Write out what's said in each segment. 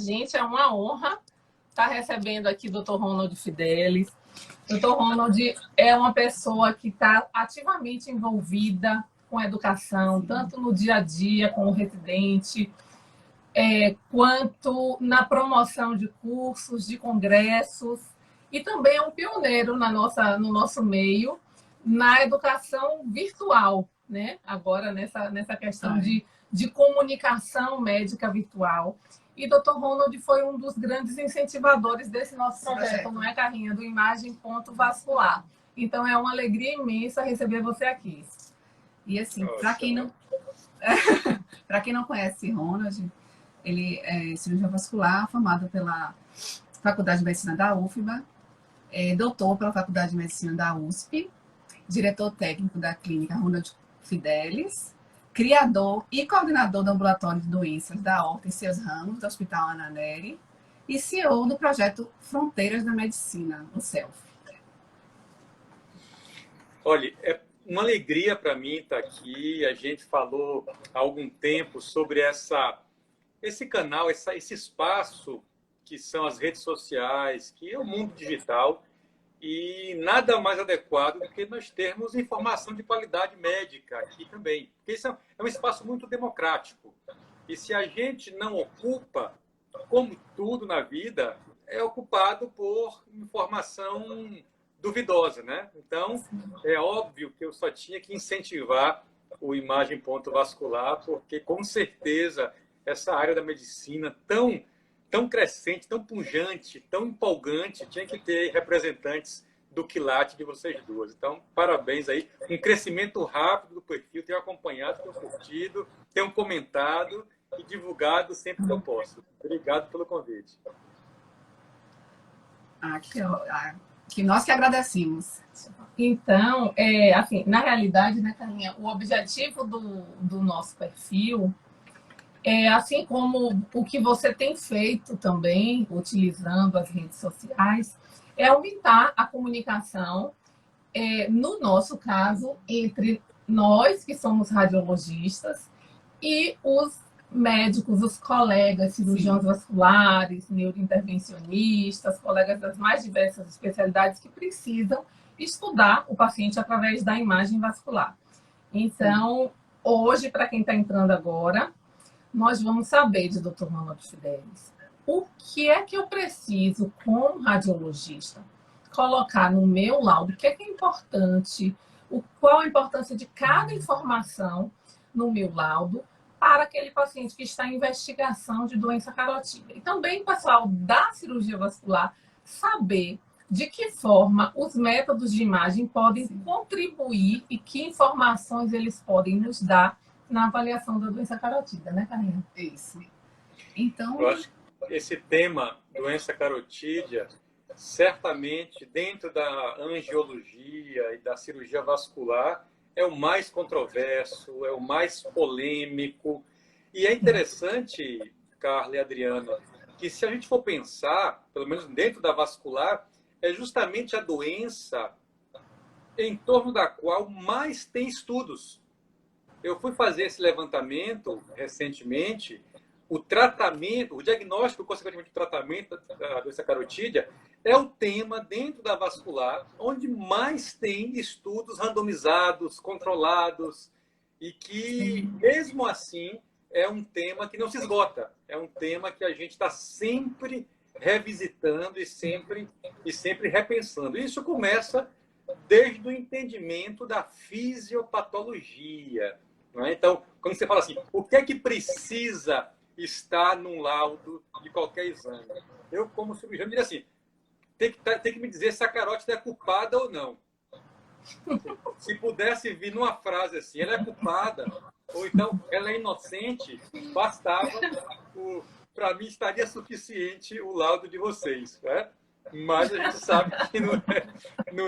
gente é uma honra estar recebendo aqui o Dr. Ronald Fidelis. Dr. Ronald é uma pessoa que está ativamente envolvida com a educação, tanto no dia a dia com o residente, quanto na promoção de cursos, de congressos, e também é um pioneiro no nosso meio, na educação virtual, né? Agora nessa questão de comunicação médica virtual. E Dr. Ronald foi um dos grandes incentivadores desse nosso projeto, não é, Carrinha? Do Imagem Ponto Vascular. Então, é uma alegria imensa receber você aqui. E assim, para quem não conhece Ronald, ele é cirurgião vascular, formado pela Faculdade de Medicina da UFBA, doutor pela Faculdade de Medicina da USP, diretor técnico da clínica Ronald Fidelis, criador e coordenador do Ambulatório de Doenças da Aorta e seus ramos do Hospital Ana Nery e CEO do projeto Fronteiras da Medicina, o CELF. Olha, é uma alegria para mim estar aqui. A gente falou há algum tempo sobre esse canal, esse espaço que são as redes sociais, que é o mundo digital, e nada mais adequado do que nós termos informação de qualidade médica aqui também. Porque isso é um espaço muito democrático. E se a gente não ocupa, como tudo na vida, é ocupado por informação duvidosa, né? Então, é óbvio que eu só tinha que incentivar o Imagem Ponto Vascular, porque, com certeza, essa área da medicina tão crescente, tão pujante, tão empolgante, tinha que ter representantes do quilate de vocês duas. Então, parabéns aí. Um crescimento rápido do perfil, tenho acompanhado, tenho curtido, tenho comentado e divulgado sempre que eu posso. Obrigado pelo convite. Que nós que agradecemos. Então, assim, na realidade, né, Carlinha, o objetivo do nosso perfil assim como o que você tem feito também, utilizando as redes sociais, é aumentar a comunicação, no nosso caso, entre nós, que somos radiologistas, e os médicos, os colegas, cirurgiões vasculares, neurointervencionistas, colegas das mais diversas especialidades que precisam estudar o paciente através da imagem vascular. Então, hoje, para quem está entrando agora, nós vamos saber de Dr. Ronald Fidelis o que é que eu preciso, como radiologista, colocar no meu laudo, o que é importante, qual a importância de cada informação no meu laudo para aquele paciente que está em investigação de doença carotídea. E também, pessoal, da cirurgia vascular, saber de que forma os métodos de imagem podem contribuir e que informações eles podem nos dar na avaliação da doença carotídea, né, Carlinha? Isso. Então, eu acho que esse tema, doença carotídea, certamente, dentro da angiologia e da cirurgia vascular, é o mais controverso, é o mais polêmico. E é interessante, Carla e Adriana, que se a gente for pensar, pelo menos dentro da vascular, é justamente a doença em torno da qual mais tem estudos. Eu fui fazer esse levantamento recentemente. O tratamento, o diagnóstico, consequentemente, o tratamento da doença carotídea é o tema dentro da vascular onde mais tem estudos randomizados, controlados, e que, mesmo assim, é um tema que não se esgota. É um tema que a gente está sempre revisitando e sempre repensando. Isso começa desde o entendimento da fisiopatologia. Não é? Então, quando você fala assim, o que é que precisa estar num laudo de qualquer exame? Eu, como cirurgião, diria assim, tem que me dizer se a carótida é culpada ou não. Se pudesse vir numa frase assim, ela é culpada, ou então ela é inocente, bastava, para mim estaria suficiente o laudo de vocês. Né? Mas a gente sabe que não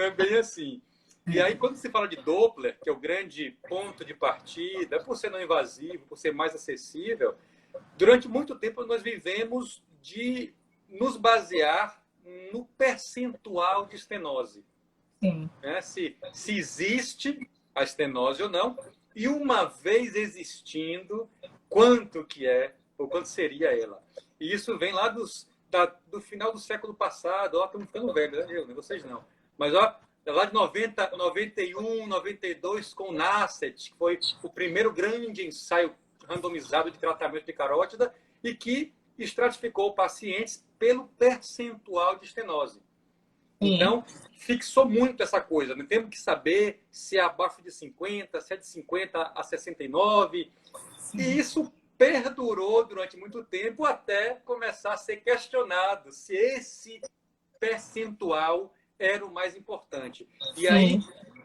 é bem assim. E aí, quando se fala de Doppler, que é o grande ponto de partida, por ser não invasivo, por ser mais acessível, durante muito tempo nós vivemos de nos basear no percentual de estenose. Sim. Né? Se existe a estenose ou não, e uma vez existindo, quanto que é, ou quanto seria ela. E isso vem lá do final do século passado. Ó, estamos ficando velhos, né? Eu, né? Vocês não. Mas, ó, lá de 90, 91, 92, com o NACET, que foi o primeiro grande ensaio randomizado de tratamento de carótida e que estratificou pacientes pelo percentual de estenose. Então, fixou muito essa coisa. Não temos que saber se é abaixo de 50, se é de 50 a 69. Sim. E isso perdurou durante muito tempo até começar a ser questionado se esse percentual era o mais importante. E aí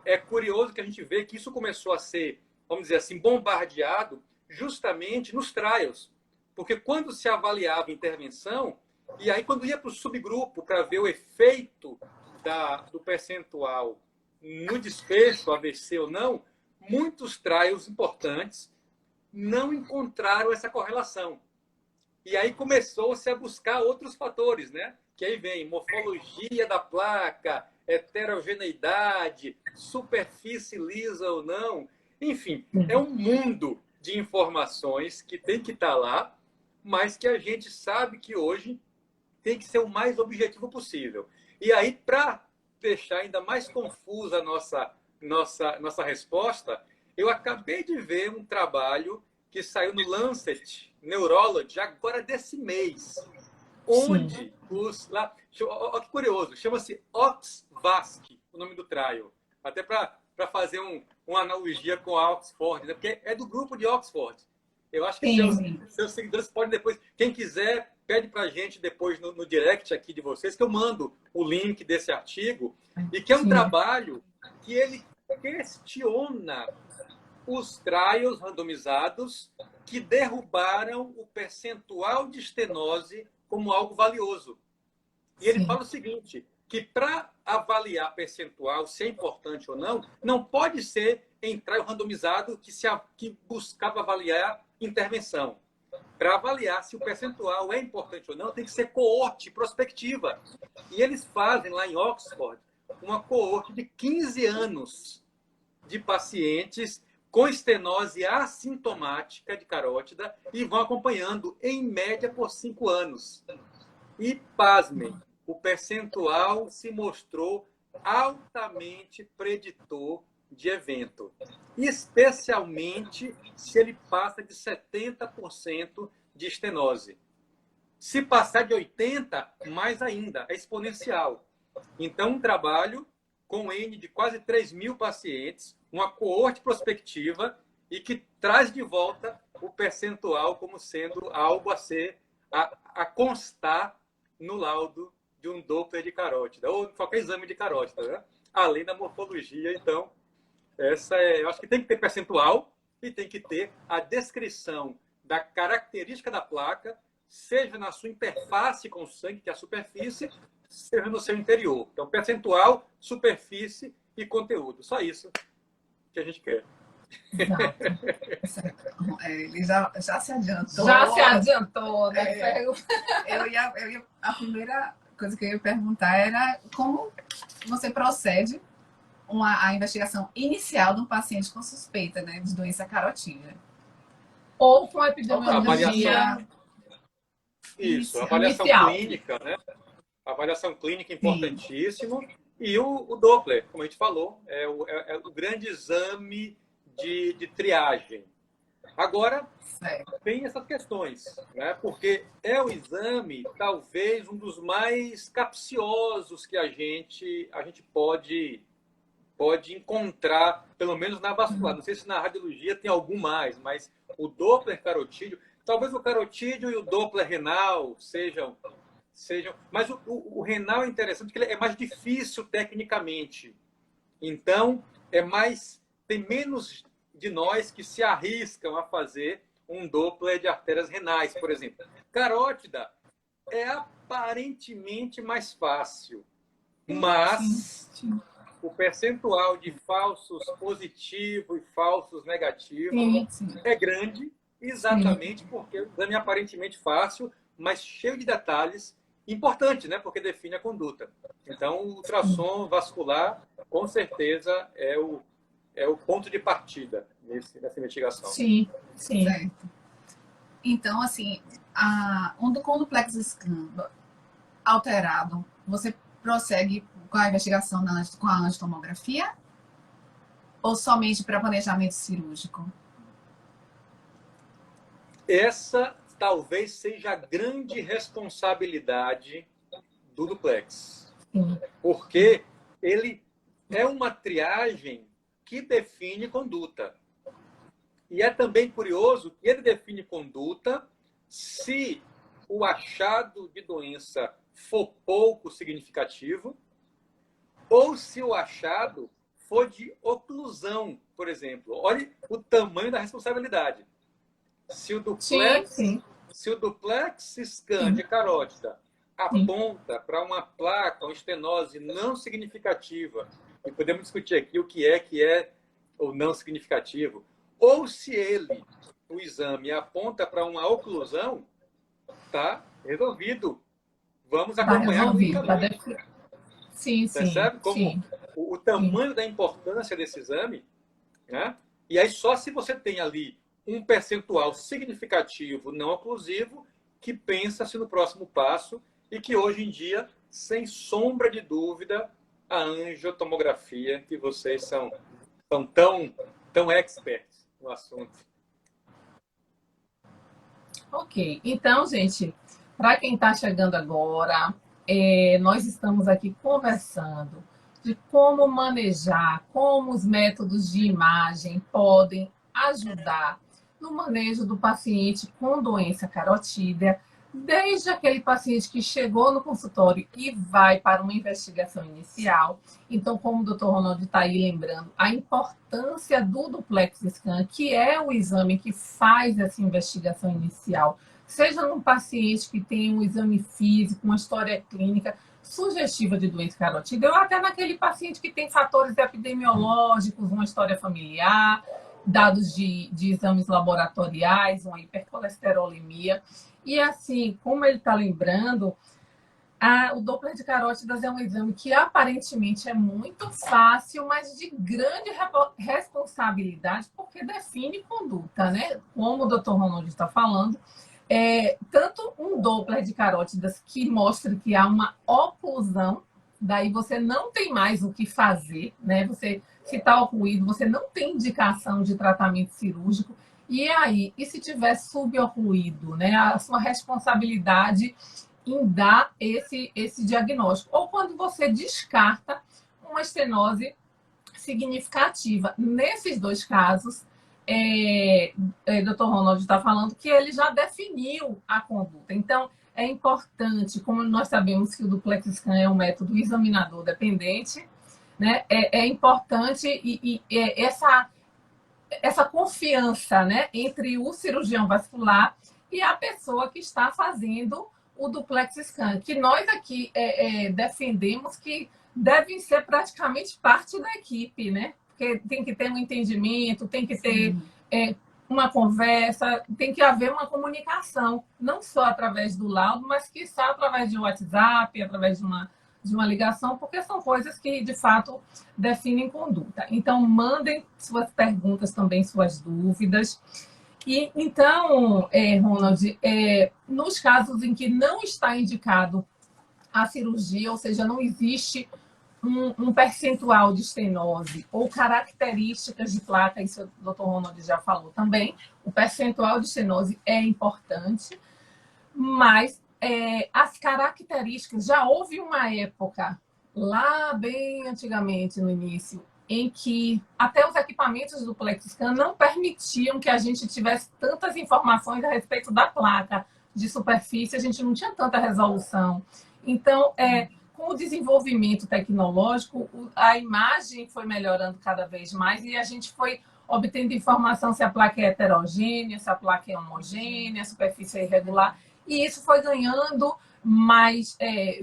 é curioso que a gente vê que isso começou a ser, vamos dizer assim, bombardeado justamente nos trials. Porque quando se avaliava intervenção, e aí quando ia para o subgrupo para ver o efeito do percentual no desfecho, AVC ou não, muitos trials importantes não encontraram essa correlação. E aí começou-se a buscar outros fatores, né? Que aí vem morfologia da placa, heterogeneidade, superfície lisa ou não. Enfim, é um mundo de informações que tem que estar lá, mas que a gente sabe que hoje tem que ser o mais objetivo possível. E aí, para deixar ainda mais confusa a nossa resposta, eu acabei de ver um trabalho que saiu no Lancet Neurology agora desse mês, onde os lá, olha que curioso, chama-se OxVasc, o nome do trial, até para fazer uma analogia com a Oxford, né? Porque é do grupo de Oxford. Eu acho que seus seguidores podem depois, quem quiser, pede para a gente depois no direct aqui de vocês, que eu mando o link desse artigo, e que é um trabalho que ele questiona os trials randomizados que derrubaram o percentual de estenose como algo valioso. E ele fala o seguinte, que para avaliar percentual, se é importante ou não, não pode ser em trial randomizado que buscava avaliar intervenção. Para avaliar se o percentual é importante ou não, tem que ser coorte prospectiva. E eles fazem lá em Oxford uma coorte de 15 anos de pacientes com estenose assintomática de carótida e vão acompanhando, em média, por 5 anos. E, pasmem, o percentual se mostrou altamente preditor de evento, especialmente se ele passa de 70% de estenose. Se passar de 80%, mais ainda, é exponencial. Então, um trabalho com N de quase 3.000 pacientes, uma coorte prospectiva e que traz de volta o percentual como sendo algo a constar no laudo de um Doppler de carótida, ou qualquer exame de carótida, né? Além da morfologia. Então, eu acho que tem que ter percentual e tem que ter a descrição da característica da placa, seja na sua interface com o sangue, que é a superfície, seja no seu interior. Então, percentual, superfície e conteúdo. Só isso que a gente quer. Ele já se adiantou. Já se adiantou, né? A primeira coisa que eu ia perguntar era como você procede a investigação inicial de um paciente com suspeita, né, de doença carotídea. Ou com epidemiologia. Isso, avaliação inicial. Clínica, né? Avaliação clínica importantíssimo. E o Doppler, como a gente falou, é o grande exame de triagem. Agora, tem essas questões, né? Porque é o exame, talvez, um dos mais capciosos que a gente pode encontrar, pelo menos na vascular. Não sei se na radiologia tem algum mais, mas o Doppler carotídeo, talvez o carotídeo e o Doppler renal sejam. Mas o renal é interessante porque ele é mais difícil tecnicamente. Então, tem menos de nós que se arriscam a fazer um Doppler de artérias renais, por exemplo. Carótida é aparentemente mais fácil, mas o percentual de falsos positivos e falsos negativos é grande, exatamente porque o exame é aparentemente fácil, mas cheio de detalhes, importante, né? Porque define a conduta. Então, o ultrassom vascular, com certeza, é o ponto de partida nessa investigação. Sim. Certo. Então, assim, Com o duplex scan alterado, você prossegue com a investigação com a angiotomografia ou somente para planejamento cirúrgico? Essa talvez seja a grande responsabilidade do duplex, porque ele é uma triagem que define conduta. E é também curioso que ele define conduta se o achado de doença for pouco significativo ou se o achado for de oclusão, por exemplo. Olhe o tamanho da responsabilidade. Se o duplex scan de carótida aponta para uma placa, uma estenose não significativa, e podemos discutir aqui o que é ou não significativo, ou se o exame aponta para uma oclusão, tá resolvido. Vamos acompanhar clinicamente. Sim, percebe como o tamanho da importância desse exame, né? E aí só se você tem ali um percentual significativo não oclusivo que pensa-se no próximo passo e que hoje em dia, sem sombra de dúvida, a angiotomografia, que vocês são tão experts no assunto. Ok, então, gente, para quem está chegando agora, nós estamos aqui conversando de como manejar, como os métodos de imagem podem ajudar no manejo do paciente com doença carotídea, desde aquele paciente que chegou no consultório e vai para uma investigação inicial. Então, como o Dr. Ronaldo está aí lembrando, a importância do duplex scan, que é o exame que faz essa investigação inicial, seja num paciente que tem um exame físico, uma história clínica sugestiva de doença carotídea, ou até naquele paciente que tem fatores epidemiológicos, uma história familiar, dados de exames laboratoriais, uma hipercolesterolemia. E assim, como ele está lembrando, o Doppler de carótidas é um exame que aparentemente é muito fácil, mas de grande responsabilidade, porque define conduta, né? Como o Dr. Ronaldo está falando, tanto um Doppler de carótidas que mostra que há uma oclusão, daí você não tem mais o que fazer, né? Se está ocluído, você não tem indicação de tratamento cirúrgico. E se tiver subocluído, né? A sua responsabilidade em dar esse diagnóstico. Ou quando você descarta uma estenose significativa. Nesses dois casos, Dr. Ronald está falando que ele já definiu a conduta. Então, é importante, como nós sabemos que o duplex scan é um método examinador dependente, né? É importante essa confiança, né, entre o cirurgião vascular e a pessoa que está fazendo o duplex scan, que nós aqui defendemos que devem ser praticamente parte da equipe, né? Porque tem que ter um entendimento, tem que ter uma conversa, tem que haver uma comunicação, não só através do laudo, mas que só através de um WhatsApp, através de uma ligação, porque são coisas que, de fato, definem conduta. Então, mandem suas perguntas também, suas dúvidas. E, então, Ronald, nos casos em que não está indicado a cirurgia, ou seja, não existe um percentual de estenose ou características de placa, isso o Dr. Ronald já falou também, o percentual de estenose é importante, mas as características, já houve uma época, lá bem antigamente, no início, em que até os equipamentos do duplex scan não permitiam que a gente tivesse tantas informações a respeito da placa de superfície, a gente não tinha tanta resolução. Então, com o desenvolvimento tecnológico, a imagem foi melhorando cada vez mais e a gente foi obtendo informação se a placa é heterogênea, se a placa é homogênea, a superfície é irregular, e isso foi ganhando mais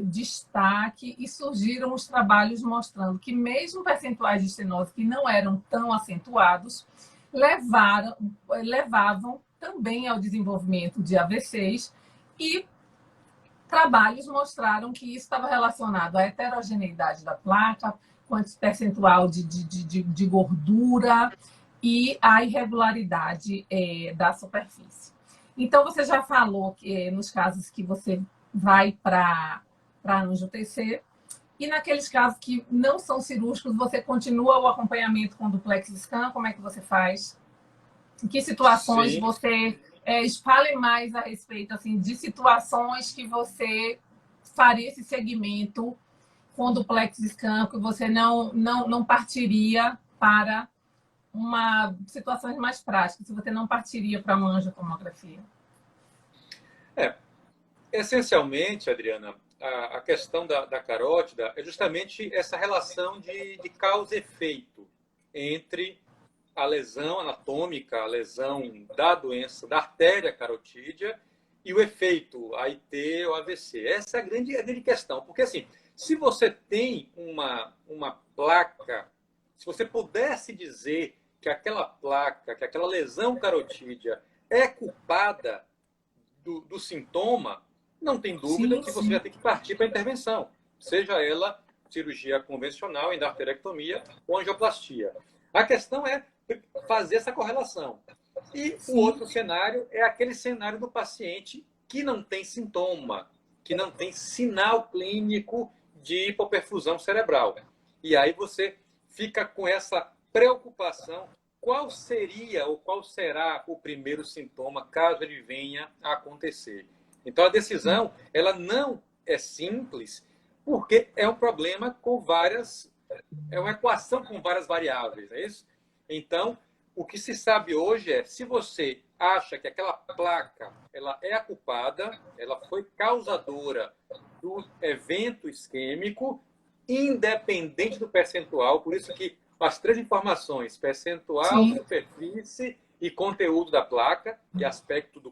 destaque e surgiram os trabalhos mostrando que mesmo percentuais de estenose que não eram tão acentuados levavam também ao desenvolvimento de AVCs, e trabalhos mostraram que isso estava relacionado à heterogeneidade da placa, com percentual de gordura e à irregularidade da superfície. Então, você já falou que nos casos que você vai para angiotensão, e naqueles casos que não são cirúrgicos, você continua o acompanhamento com duplex scan? Como é que você faz? Em que situações Sim. você espalhe mais a respeito assim, de situações que você faria esse segmento com duplex scan, que você não partiria para situações mais práticas, se você não partiria para uma angiotomografia? Essencialmente, Adriana, a questão da carótida é justamente essa relação de causa e efeito entre a lesão anatômica, a lesão da doença, da artéria carotídea, e o efeito AIT ou AVC. Essa é a grande questão. Porque, assim, se você tem uma placa, se você pudesse dizer que aquela placa, que aquela lesão carotídea é culpada do sintoma, não tem dúvida que você vai ter que partir para a intervenção, seja ela cirurgia convencional, endarterectomia ou angioplastia. A questão é fazer essa correlação. E o outro cenário é aquele cenário do paciente que não tem sintoma, que não tem sinal clínico de hipoperfusão cerebral. E aí você fica com essa preocupação: qual seria ou qual será o primeiro sintoma caso ele venha a acontecer? Então, a decisão ela não é simples, porque é um problema com é uma equação com várias variáveis, não é isso? Então, o que se sabe hoje é, se você acha que aquela placa ela é a culpada, ela foi causadora do evento isquêmico, independente do percentual, por isso que as três informações, percentual, superfície e conteúdo da placa, e aspecto do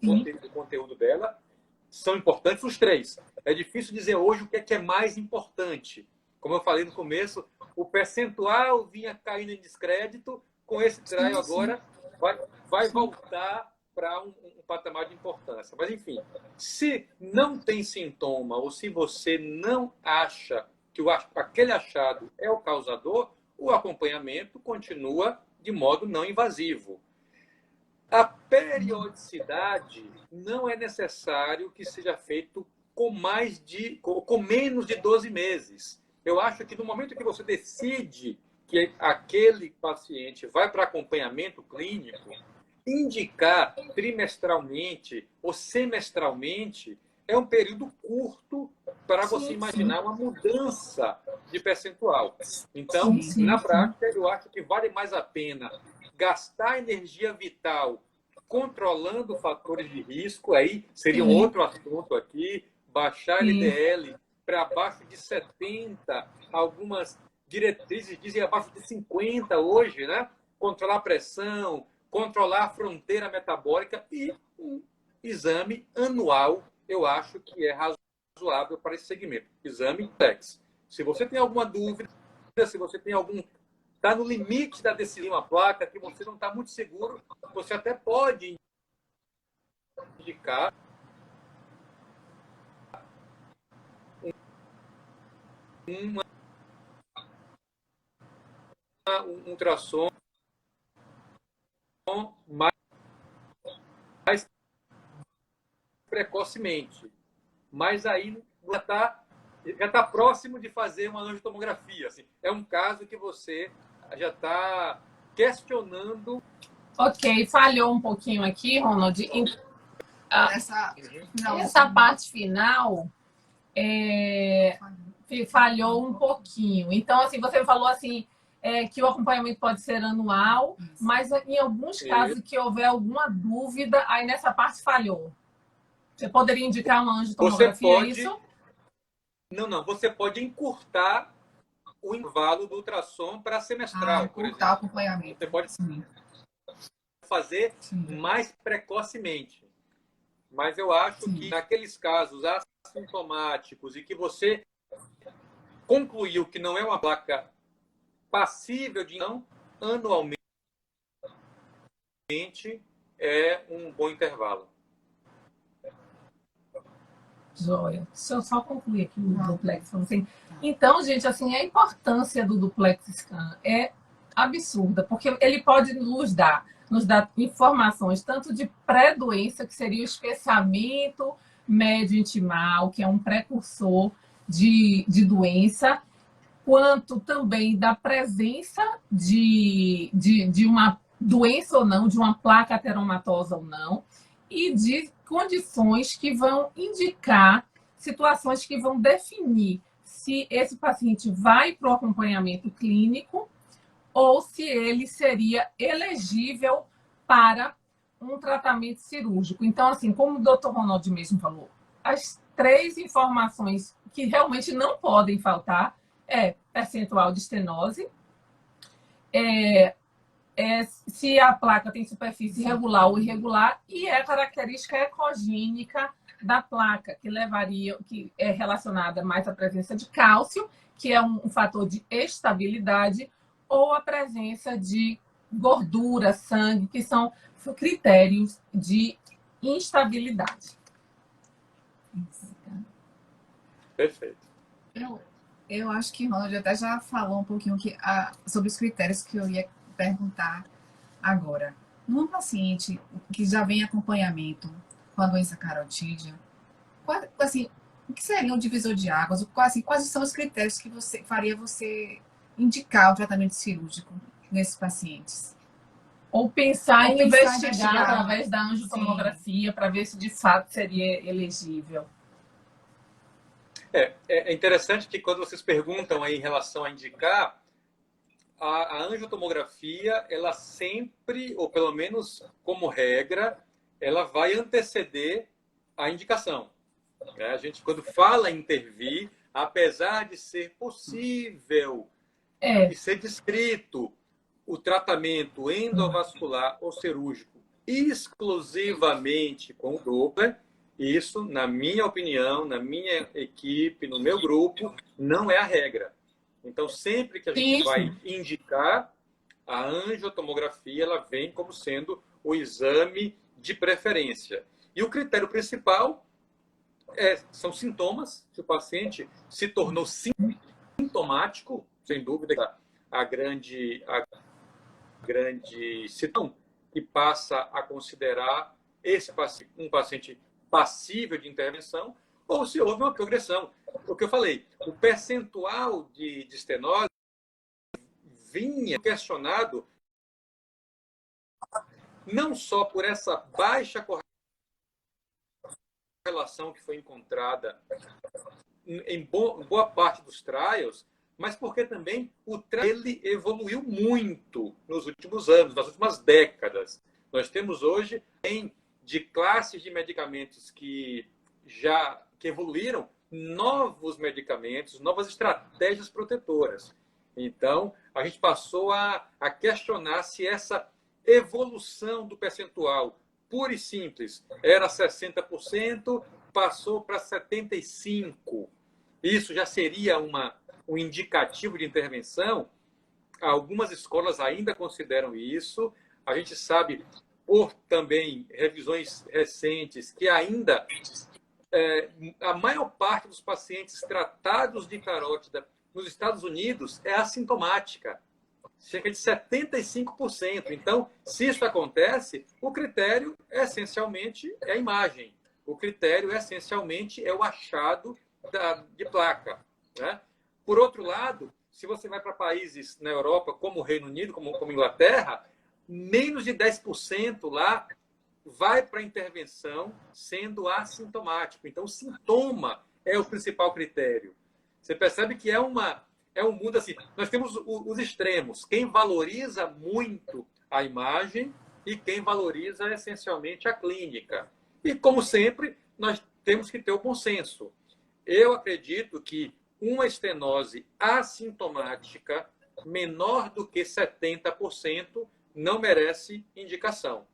conteúdo dela, são importantes os três. É difícil dizer hoje o que é mais importante. Como eu falei no começo, o percentual vinha caindo em descrédito, com esse trial agora vai voltar para um patamar de importância. Mas, enfim, se não tem sintoma ou se você não acha que aquele achado é o causador, o acompanhamento continua de modo não invasivo. A periodicidade não é necessário que seja feito com menos de 12 meses. Eu acho que no momento que você decide que aquele paciente vai para acompanhamento clínico, indicar trimestralmente ou semestralmente é um período curto para você imaginar uma mudança de percentual. Então, na prática, eu acho que vale mais a pena gastar energia vital controlando fatores de risco, aí seria um outro assunto aqui, baixar LDL para abaixo de 70, algumas diretrizes dizem abaixo de 50 hoje, né? Controlar a pressão, controlar a fronteira metabólica e um exame anual, eu acho que é razoável para esse segmento. Exame TEX. Se você tem alguma dúvida, se você tem está no limite da decisão uma placa, que você não está muito seguro, você até pode indicar um ultrassom mais precocemente. Mas aí já está próximo de fazer uma angiotomografia. Assim. É um caso que você já está questionando. Ok, falhou um pouquinho aqui, Ronald. Essa parte final falhou um pouquinho. Então, assim, você falou assim que o acompanhamento pode ser anual, mas em alguns casos que houver alguma dúvida, aí nessa parte falhou. Você poderia indicar uma angiotomografia, isso? Não. Você pode encurtar o intervalo do ultrassom para semestral. Encurtar o acompanhamento. Você pode fazer mais precocemente. Mas eu acho que naqueles casos assintomáticos e que você concluiu que não é uma placa passível de não, anualmente é um bom intervalo. Joia. Deixa eu só concluir aqui o duplex. Assim. Então, gente, assim, a importância do duplex scan é absurda, porque ele pode nos dar nos dá informações tanto de pré-doença, que seria o espessamento médio intimal, que é um precursor de doença, quanto também da presença de uma doença ou não, de uma placa ateromatosa ou não, e de condições que vão indicar, situações que vão definir se esse paciente vai para o acompanhamento clínico ou se ele seria elegível para um tratamento cirúrgico. Então, assim, como o doutor Ronaldo mesmo falou, as 3 informações que realmente não podem faltar é percentual de estenose, se a placa tem superfície regular ou irregular, e a característica ecogênica da placa, que é relacionada mais à presença de cálcio, que é um fator de estabilidade, ou a presença de gordura, sangue, que são critérios de instabilidade. Perfeito. Eu acho que o Ronald até já falou um pouquinho sobre os critérios que eu ia perguntar agora. Num paciente que já vem em acompanhamento com a doença carotídea, assim, o que seria um divisor de águas? Quais são os critérios que faria você indicar o tratamento cirúrgico nesses pacientes? Ou pensar em investigar através da angiotomografia para ver se de fato seria elegível. É interessante que quando vocês perguntam aí em relação a indicar, a angiotomografia, ela sempre, ou pelo menos como regra, ela vai anteceder a indicação. A gente, quando fala em intervir, apesar de ser possível e ser descrito o tratamento endovascular ou cirúrgico exclusivamente com o Doppler, isso, na minha opinião, na minha equipe, no meu grupo, não é a regra. Então, sempre que a gente vai indicar, a angiotomografia ela vem como sendo o exame de preferência. E o critério principal são sintomas. Se o paciente se tornou sintomático, sem dúvida, a grande situação que passa a considerar esse paciente um paciente passível de intervenção, ou se houve uma progressão. O que eu falei, o percentual de estenose vinha questionado não só por essa baixa correlação que foi encontrada em boa parte dos trials, mas porque também ele evoluiu muito nos últimos anos, nas últimas décadas. Nós temos hoje, de classes de medicamentos que evoluíram, novos medicamentos, novas estratégias protetoras. Então, a gente passou a questionar se essa evolução do percentual pura e simples era 60%, passou para 75%. Isso já seria um indicativo de intervenção. Algumas escolas ainda consideram isso. A gente sabe, por também revisões recentes, que ainda a maior parte dos pacientes tratados de carótida nos Estados Unidos é assintomática, cerca de 75%. Então, se isso acontece, o critério essencialmente é a imagem. O critério essencialmente é o achado de placa. Né? Por outro lado, se você vai para países na Europa, como o Reino Unido, como Inglaterra, menos de 10% lá vai para a intervenção sendo assintomático. Então, o sintoma é o principal critério. Você percebe que é um mundo assim. Nós temos os extremos. Quem valoriza muito a imagem e quem valoriza essencialmente a clínica. E, como sempre, nós temos que ter o bom senso. Eu acredito que uma estenose assintomática menor do que 70% não merece indicação.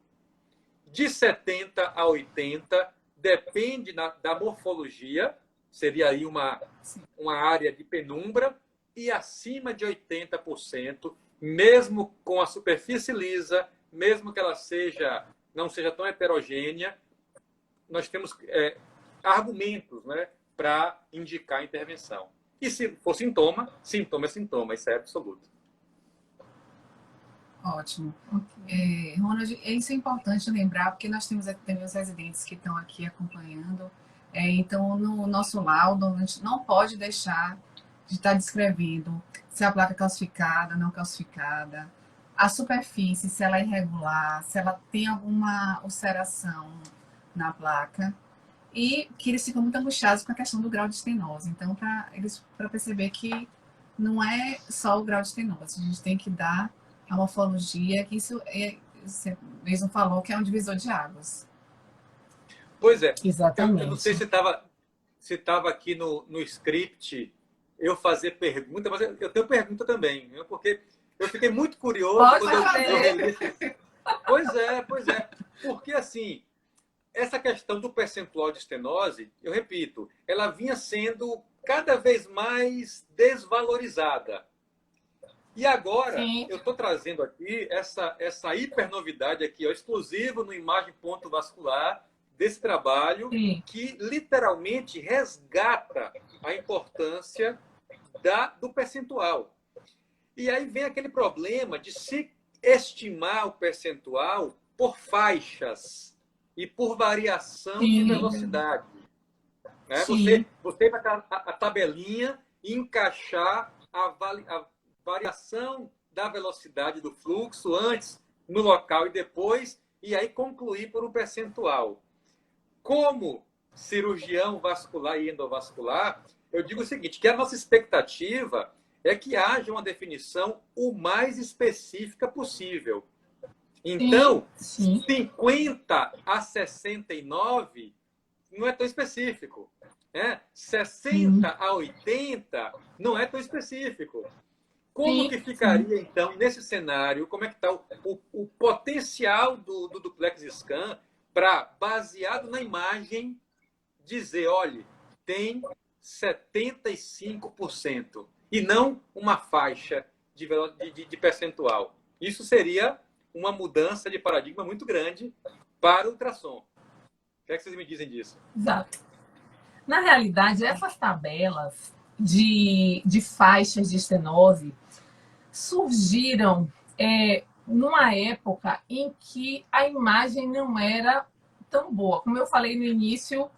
De 70 a 80, depende da morfologia, seria aí uma área de penumbra, e acima de 80%, mesmo com a superfície lisa, mesmo que ela não seja tão heterogênea, nós temos argumentos, né, para indicar a intervenção. E se for sintoma, sintoma é sintoma, isso é absoluto. Ótimo. Ronald, isso é importante lembrar, porque nós temos também os residentes que estão aqui acompanhando. Então, no nosso laudo, a gente não pode deixar de estar descrevendo se a placa é calcificada, não calcificada, a superfície, se ela é irregular, se ela tem alguma ulceração na placa, e que eles ficam muito angustiados com a questão do grau de estenose. Então, para perceber que não é só o grau de estenose, a gente tem que dar a morfologia, que isso você mesmo falou que é um divisor de águas. Pois é. Exatamente. Eu não sei se estava aqui no script eu fazer pergunta, mas eu tenho pergunta também, viu? Porque eu fiquei muito curioso. Pode quando fazer. Pois é. Porque, assim, essa questão do percentual de estenose, eu repito, ela vinha sendo cada vez mais desvalorizada. E agora, Sim. eu estou trazendo aqui essa hipernovidade aqui, ó, exclusivo no Imagem Ponto Vascular, desse trabalho, Sim. que literalmente resgata a importância do percentual. E aí vem aquele problema de se estimar o percentual por faixas e por variação de Sim. velocidade. Né? Sim. Você vai dar a tabelinha e encaixar a variação da velocidade do fluxo antes, no local e depois, e aí concluir por um percentual. Como cirurgião vascular e endovascular, eu digo o seguinte, que a nossa expectativa é que haja uma definição o mais específica possível. Então, Sim. 50 a 69 não é tão específico. 60 a 80 não é tão específico. Como que ficaria, então, nesse cenário, como é que está o potencial do duplex scan para, baseado na imagem, dizer, olha, tem 75%, e não uma faixa de percentual. Isso seria uma mudança de paradigma muito grande para o ultrassom. O que é que vocês me dizem disso? Exato. Na realidade, essas tabelas de faixas de estenose surgiram numa época em que a imagem não era tão boa. Como eu falei no início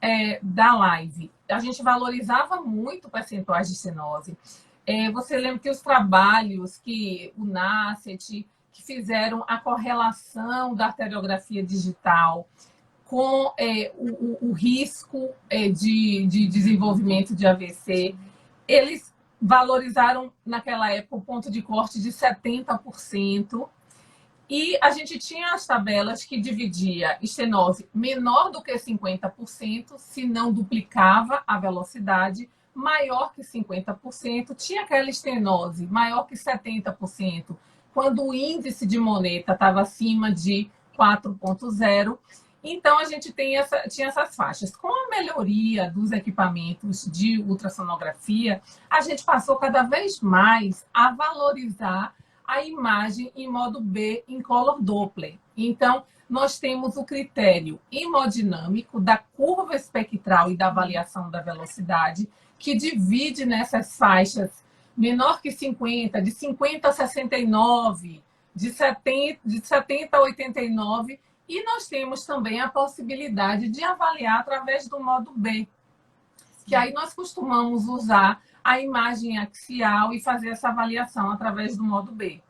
da live, a gente valorizava muito percentuais de estenose. Você lembra que os trabalhos que o NACET, que fizeram a correlação da arteriografia digital com o risco de desenvolvimento de AVC, eles valorizaram naquela época o ponto de corte de 70%, e a gente tinha as tabelas que dividia estenose menor do que 50%, se não duplicava a velocidade, maior que 50%, tinha aquela estenose maior que 70%, quando o índice de Moneta estava acima de 4,0. Então, a gente tinha essas faixas. Com a melhoria dos equipamentos de ultrassonografia, a gente passou cada vez mais a valorizar a imagem em modo B, em color Doppler. Então, nós temos o critério hemodinâmico da curva espectral e da avaliação da velocidade, que divide nessas faixas menor que 50, de 50 a 69, de 70 a 89, e nós temos também a possibilidade de avaliar através do modo B, que aí nós costumamos usar a imagem axial e fazer essa avaliação através do modo B.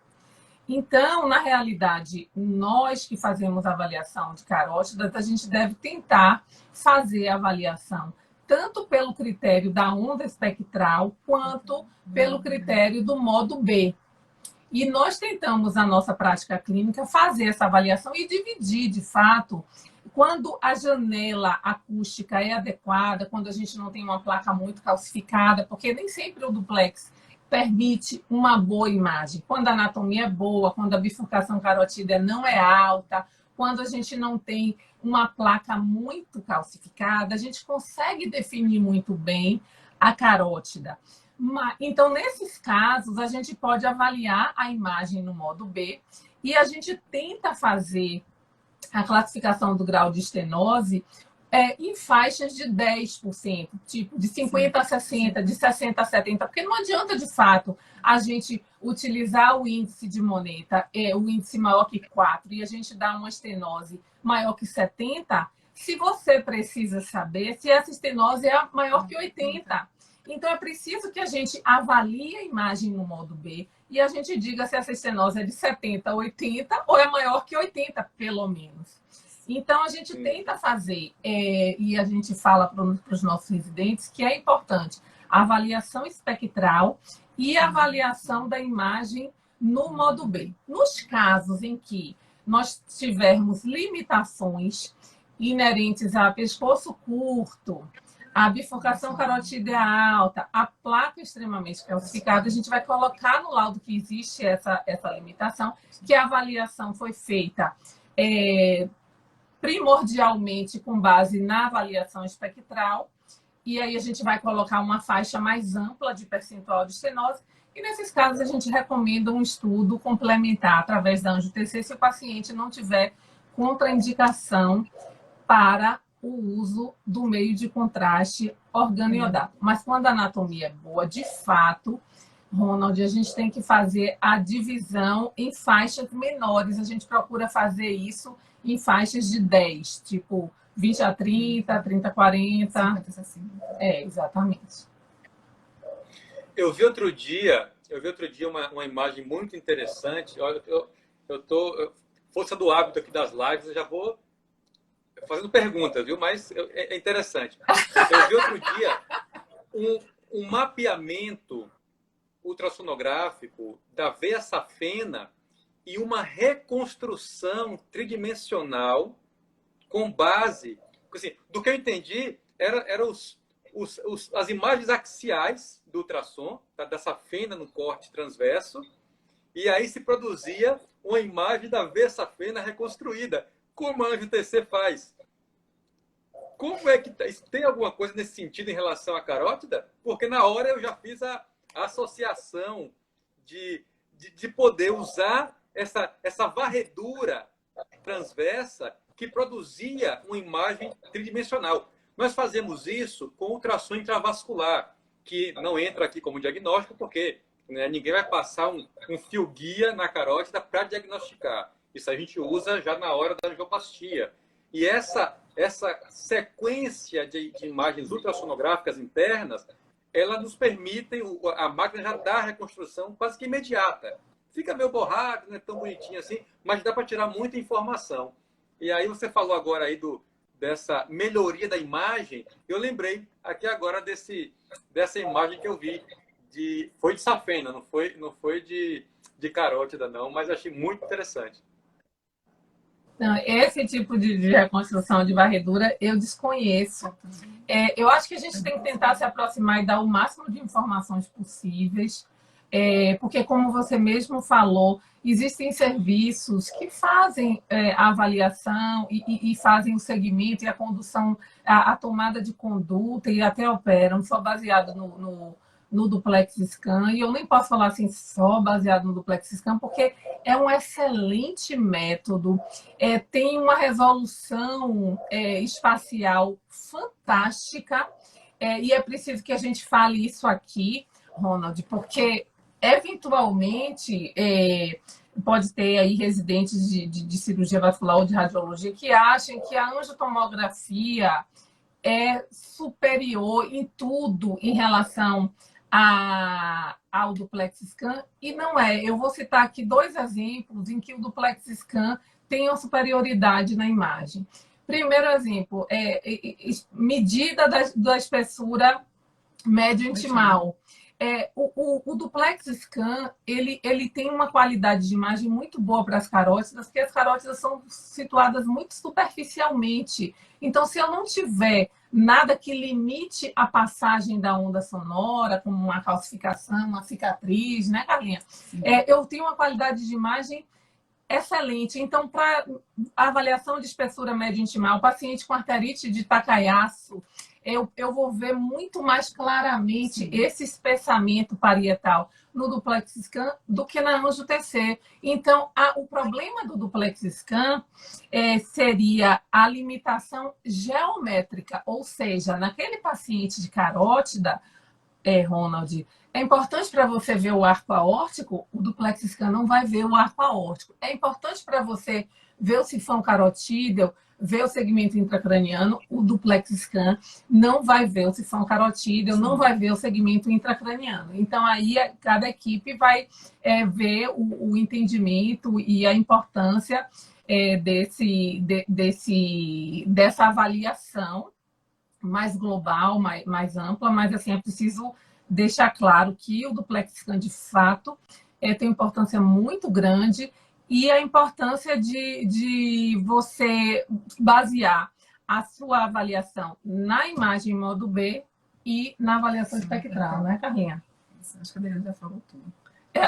Então, na realidade, nós que fazemos a avaliação de carótidas, a gente deve tentar fazer a avaliação tanto pelo critério da onda espectral, quanto pelo critério do modo B. E nós tentamos, na nossa prática clínica, fazer essa avaliação e dividir, de fato, quando a janela acústica é adequada, quando a gente não tem uma placa muito calcificada, porque nem sempre o duplex permite uma boa imagem. Quando a anatomia é boa, quando a bifurcação carotídea não é alta, quando a gente não tem uma placa muito calcificada, a gente consegue definir muito bem a carótida. Então, nesses casos, a gente pode avaliar a imagem no modo B e a gente tenta fazer a classificação do grau de estenose em faixas de 10%, tipo de 50 a 60, de 60 a 70, porque não adianta, de fato, a gente utilizar o índice de Moneta, o índice maior que 4, e a gente dar uma estenose maior que 70, se você precisa saber se essa estenose é maior que 80. Então, é preciso que a gente avalie a imagem no modo B e a gente diga se essa estenose é de 70 a 80 ou é maior que 80, pelo menos. Então, a gente tenta fazer, e a gente fala para os nossos residentes, que é importante a avaliação espectral e a avaliação da imagem no modo B. Nos casos em que nós tivermos limitações inerentes a pescoço curto, a bifurcação carotídea alta, a placa extremamente calcificada, a gente vai colocar no laudo que existe essa limitação, que a avaliação foi feita primordialmente com base na avaliação espectral, e aí a gente vai colocar uma faixa mais ampla de percentual de estenose, e nesses casos a gente recomenda um estudo complementar através da angio-TC se o paciente não tiver contraindicação para o uso do meio de contraste organoiodato. Mas quando a anatomia é boa, de fato, Ronald, a gente tem que fazer a divisão em faixas menores. A gente procura fazer isso em faixas de 10, tipo 20 a 30, 30 a 40. Exatamente. Eu vi outro dia uma imagem muito interessante. Olha, força do hábito aqui das lives, eu já vou fazendo perguntas, viu? Mas é interessante. Eu vi outro dia um mapeamento ultrassonográfico da veia safena e uma reconstrução tridimensional com base, assim, do que eu entendi, eram as imagens axiais do ultrassom, da safena no corte transverso, e aí se produzia uma imagem da veia safena reconstruída, como a angio-TC faz. Como é que tem alguma coisa nesse sentido em relação à carótida? Porque na hora eu já fiz a associação de poder usar essa varredura transversa que produzia uma imagem tridimensional. Nós fazemos isso com ultrassom intravascular, que não entra aqui como diagnóstico, porque ninguém vai passar um fio guia na carótida para diagnosticar. Isso a gente usa já na hora da angioplastia. E essa sequência de imagens ultrassonográficas internas, ela nos permite, a máquina já dá a reconstrução quase que imediata. Fica meio borrado, não é tão bonitinho assim, mas dá para tirar muita informação. E aí você falou agora aí dessa melhoria da imagem, eu lembrei aqui agora dessa imagem que eu vi. Foi de safena, não foi de carótida, não, mas achei muito interessante. Não, esse tipo de reconstrução de varredura eu desconheço. Eu acho que a gente tem que tentar se aproximar e dar o máximo de informações possíveis, porque, como você mesmo falou, existem serviços que fazem a avaliação e fazem o segmento e a condução, a tomada de conduta e até operam, só baseado no duplex scan, e eu nem posso falar assim só baseado no duplex scan, porque é um excelente método, tem uma resolução espacial fantástica, e é preciso que a gente fale isso aqui, Ronald, porque eventualmente pode ter aí residentes de cirurgia vascular ou de radiologia que achem que a angiotomografia é superior em tudo em relação ao duplex scan, e não é. Eu vou citar aqui 2 exemplos em que o duplex scan tem uma superioridade na imagem. Primeiro exemplo, medida da espessura médio-intimal. O duplex scan ele tem uma qualidade de imagem muito boa para as carótidas, porque as carótidas são situadas muito superficialmente. Então, se eu não tiver nada que limite a passagem da onda sonora, como uma calcificação, uma cicatriz, né, Carlinha? Eu tenho uma qualidade de imagem excelente. Então, para avaliação de espessura média intimal, paciente com arterite de Takayasu, eu vou ver muito mais claramente esse espessamento parietal no duplex scan do que na anjo-TC. Então, o problema do duplex scan seria a limitação geométrica, ou seja, naquele paciente de carótida, Ronald, é importante para você ver o arco aórtico, o duplex scan não vai ver o arco aórtico. É importante para você ver o sifão carotídeo, ver o segmento intracraniano, o duplex scan não vai ver o sifão carotídeo, não vai ver o segmento intracraniano. Então, aí cada equipe vai ver o entendimento e a importância dessa avaliação mais global, mais ampla, mas assim, é preciso deixar claro que o duplex scan, de fato, tem importância muito grande, e a importância de você basear a sua avaliação na imagem modo B e na avaliação espectral, né, Carlinha? Acho que a Adriana já falou tudo.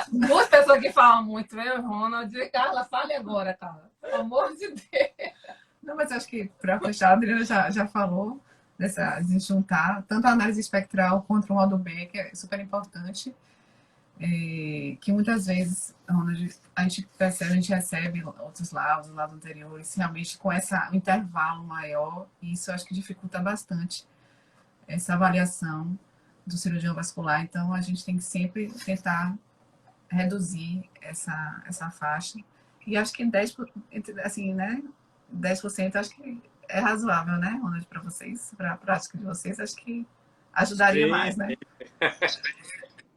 Duas pessoas que falam muito, eu, Ronald. Carla, fale agora, Carla. Pelo amor de Deus. Não, mas acho que, para fechar, a Adriana já falou de juntar tanto a análise espectral quanto o modo B, que é super importante. Que muitas vezes a gente percebe, a gente recebe outros laudos anteriores, realmente com um intervalo maior, e isso eu acho que dificulta bastante essa avaliação do cirurgião vascular. Então, a gente tem que sempre tentar reduzir essa faixa. E acho que 10%, assim, né? 10% acho que é razoável, né, Ronald, para vocês, para a prática de vocês, acho que ajudaria mais, né?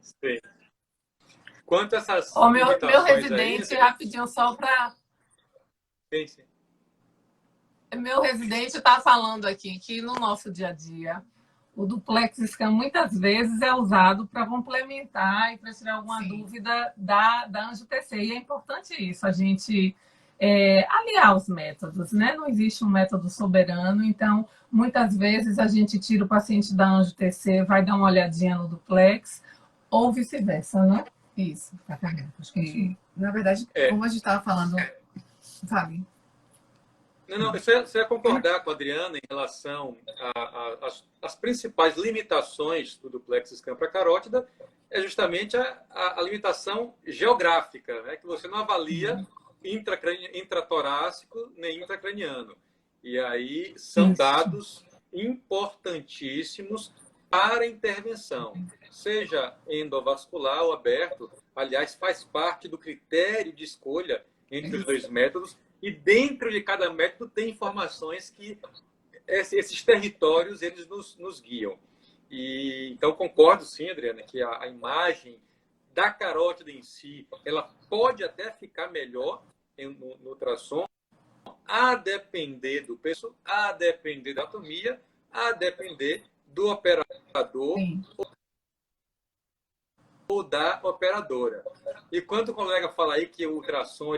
Sim. Quanto a essas meu residente, aí, rapidinho, só para... Sim. Meu residente está falando aqui que no nosso dia a dia, o duplex scan muitas vezes é usado para complementar e para tirar alguma dúvida da anjo-TC. E é importante isso, a gente aliar os métodos, né? Não existe um método soberano, então muitas vezes a gente tira o paciente da anjo-TC, vai dar uma olhadinha no duplex, ou vice-versa, né? Isso. Na verdade, como a gente estava falando, sabe? Não, você ia concordar com a Adriana em relação às principais limitações do duplex scan para carótida, é justamente a limitação geográfica, né? Que você não avalia intratorácico nem intracraniano. E aí são dados importantíssimos para a intervenção, seja endovascular ou aberto. Aliás, faz parte do critério de escolha entre os dois métodos, e dentro de cada método tem informações que esses territórios eles nos guiam. E então concordo sim, Adriana, que a imagem da carótida em si, ela pode até ficar melhor no ultrassom, a depender do peso, a depender da anatomia, a depender do operador ou da operadora. E quando o colega fala aí que o ultrassom,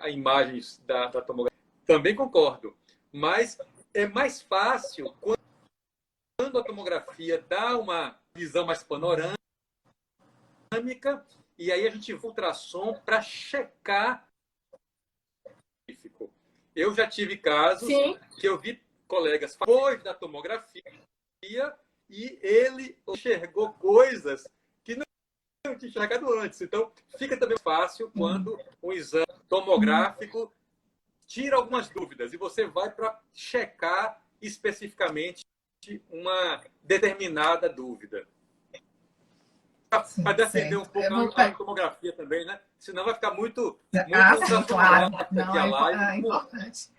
a imagens da tomografia, também concordo. Mas é mais fácil quando a tomografia dá uma visão mais panorâmica, e aí a gente usa o ultrassom para checar. Eu já tive casos que eu vi colegas depois da tomografia e ele enxergou coisas que não tinha enxergado antes. Então, fica também fácil quando um exame tomográfico tira algumas dúvidas e você vai para checar especificamente uma determinada dúvida. Para defender um pouco a tomografia também, né? Senão vai ficar muito claro. Não, é importante.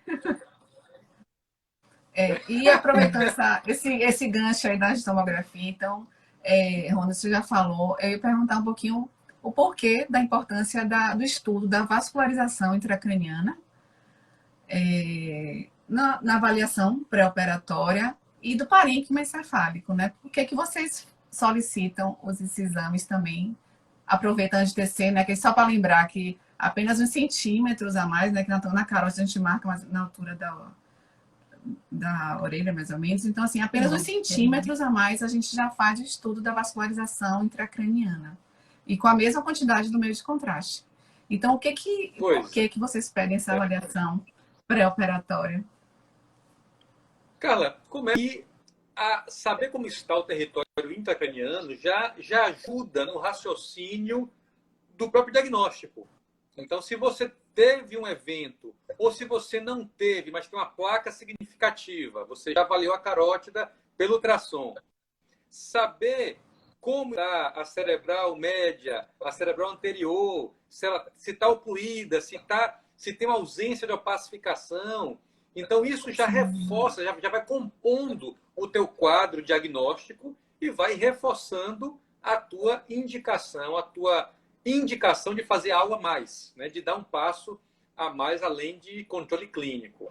E aproveitando esse gancho aí da tomografia, então, Ronald, você já falou, eu ia perguntar um pouquinho o porquê da importância do estudo da vascularização intracraniana na avaliação pré-operatória e do parênquima encefálico, né? Por que vocês solicitam esses exames também, aproveitando a anjo-TC, né? Que só para lembrar que apenas uns centímetros a mais, né? Que na carótida a gente marca na altura da orelha, mais ou menos. Então, assim, apenas uns centímetros a mais a gente já faz o estudo da vascularização intracraniana. E com a mesma quantidade do meio de contraste. Então, por que vocês pedem essa avaliação pré-operatória? Carla, como é que saber como está o território intracraniano já ajuda no raciocínio do próprio diagnóstico. Então, se você teve um evento, ou se você não teve, mas tem uma placa significativa, você já avaliou a carótida pelo ultrassom. Saber como está a cerebral média, a cerebral anterior, se está ocluída, se tem uma ausência de opacificação. Então, isso já reforça, já vai compondo o teu quadro diagnóstico e vai reforçando a tua indicação de fazer algo a mais, né? De dar um passo a mais além de controle clínico.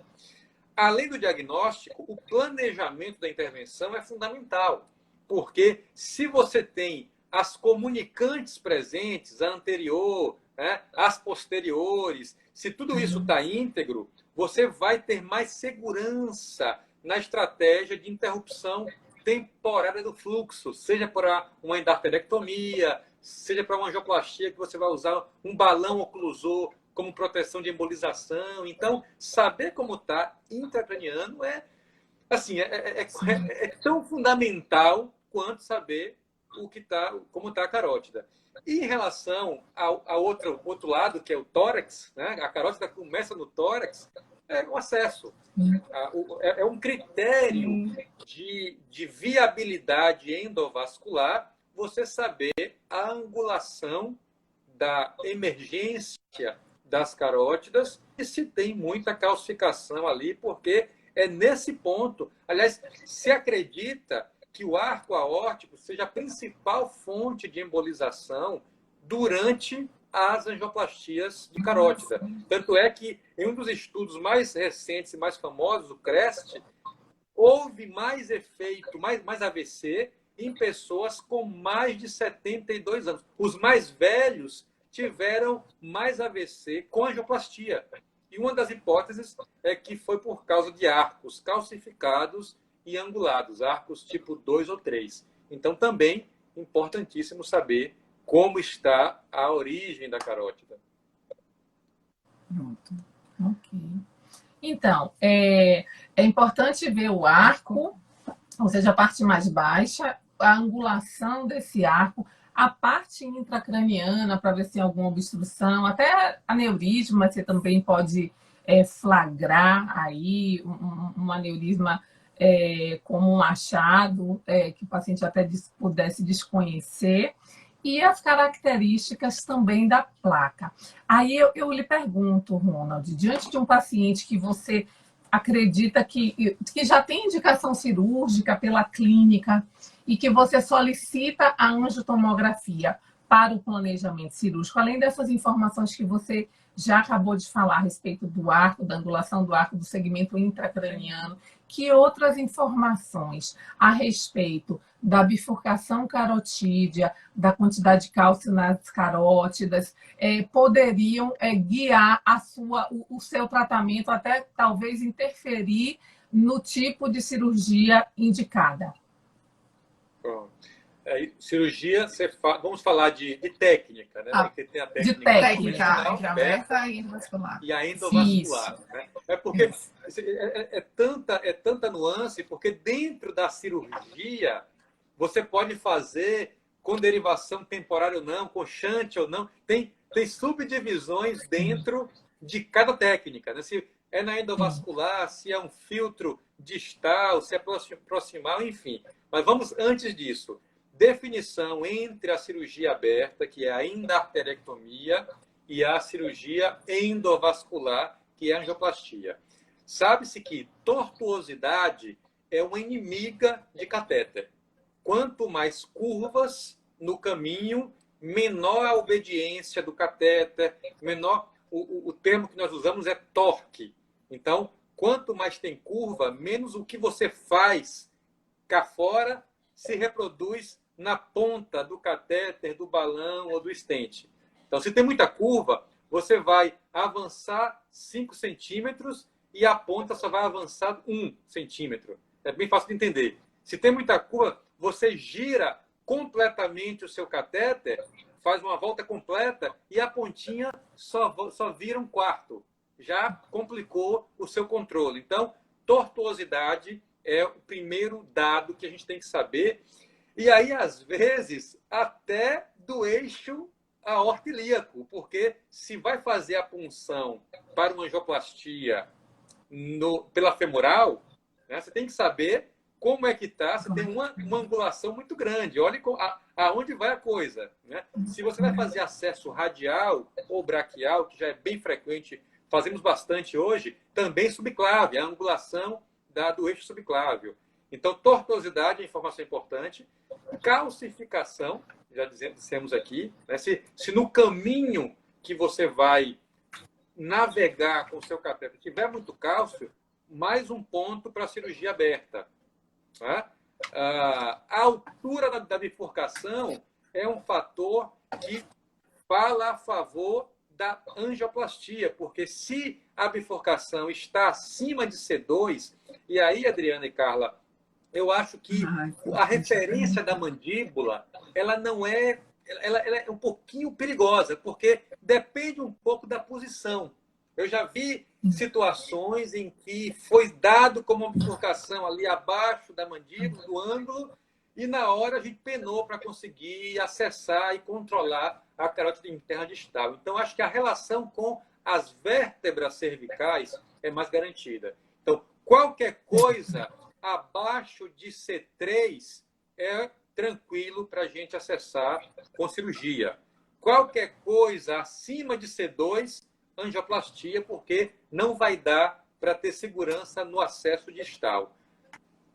Além do diagnóstico, o planejamento da intervenção é fundamental, porque se você tem as comunicantes presentes, a anterior, né, as posteriores, se tudo isso está íntegro, você vai ter mais segurança na estratégia de interrupção temporária do fluxo, seja para uma endarterectomia, seja para uma angioplastia, que você vai usar um balão oclusor como proteção de embolização. Então, saber como está intracraniano é tão fundamental quanto saber como está a carótida. E em relação ao outro lado, que é o tórax, né? A carótida começa no tórax, é o acesso. É um critério de viabilidade endovascular você saber a angulação da emergência das carótidas e se tem muita calcificação ali, porque é nesse ponto. Aliás, se acredita que o arco aórtico seja a principal fonte de embolização durante as angioplastias de carótida. Tanto é que, em um dos estudos mais recentes e mais famosos, o CREST, houve mais efeito, mais AVC em pessoas com mais de 72 anos. Os mais velhos tiveram mais AVC com angioplastia. E uma das hipóteses é que foi por causa de arcos calcificados e angulados, arcos tipo 2 ou 3. Então, também importantíssimo saber como está a origem da carótida. Pronto. Ok. Então, é importante ver o arco, ou seja, a parte mais baixa, a angulação desse arco, a parte intracraniana, para ver se tem alguma obstrução, até aneurisma, você também pode flagrar aí um aneurisma como um achado, que o paciente até pudesse desconhecer, e as características também da placa. Aí eu lhe pergunto, Ronald, diante de um paciente que você acredita que já tem indicação cirúrgica pela clínica e que você solicita a angiotomografia para o planejamento cirúrgico, além dessas informações que você já acabou de falar a respeito do arco, da angulação do arco, do segmento intracraniano, que outras informações a respeito da bifurcação carotídea, da quantidade de cálcio nas carótidas, poderiam guiar o seu tratamento, até talvez interferir no tipo de cirurgia indicada? Bom, cirurgia, vamos falar de técnica, né? Porque tem a técnica entre aberta e endovascular. E a endovascular. Né? É porque é tanta nuance, porque dentro da cirurgia você pode fazer com derivação temporária ou não, com shunt ou não. Tem subdivisões dentro de cada técnica. Né? Se é na endovascular, se é um filtro distal, se é proximal, enfim. Mas vamos, antes disso, definição entre a cirurgia aberta, que é a endarterectomia, e a cirurgia endovascular, que é a angioplastia. Sabe-se que tortuosidade é uma inimiga de catéter. Quanto mais curvas no caminho, menor a obediência do catéter, menor o termo que nós usamos é torque. Então, quanto mais tem curva, menos o que você faz cá fora se reproduz na ponta do catéter, do balão ou do stent. Então, se tem muita curva, você vai avançar 5 centímetros e a ponta só vai avançar 1 centímetro. É bem fácil de entender. Se tem muita curva, você gira completamente o seu catéter, faz uma volta completa e a pontinha só vira 1/4. Já complicou o seu controle. Então, tortuosidade é o primeiro dado que a gente tem que saber. E aí, às vezes, até do eixo aorto-ilíaco, porque se vai fazer a punção para uma angioplastia pela femoral, né, você tem que saber como é que está. Você tem uma angulação muito grande. Olha aonde vai a coisa. Né? Se você vai fazer acesso radial ou braquial, que já é bem frequente, fazemos bastante hoje, também subclave, a angulação do eixo subclávio. Então, tortuosidade é informação importante. Calcificação, já dissemos aqui, né? Se no caminho que você vai navegar com o seu catéter tiver muito cálcio, mais um ponto para a cirurgia aberta. Tá? A altura da bifurcação é um fator que fala a favor da angioplastia, porque se a bifurcação está acima de C2, e aí, Adriana e Carla, eu acho que a referência da mandíbula, ela não é, ela é um pouquinho perigosa, porque depende um pouco da posição. Eu já vi situações em que foi dado como uma bifurcação ali abaixo da mandíbula, do ângulo, e na hora a gente penou para conseguir acessar e controlar a carótida interna distal. Então, acho que a relação com as vértebras cervicais é mais garantida. Então, qualquer coisa abaixo de C3 é tranquilo para a gente acessar com cirurgia. Qualquer coisa acima de C2, angioplastia, porque não vai dar para ter segurança no acesso distal.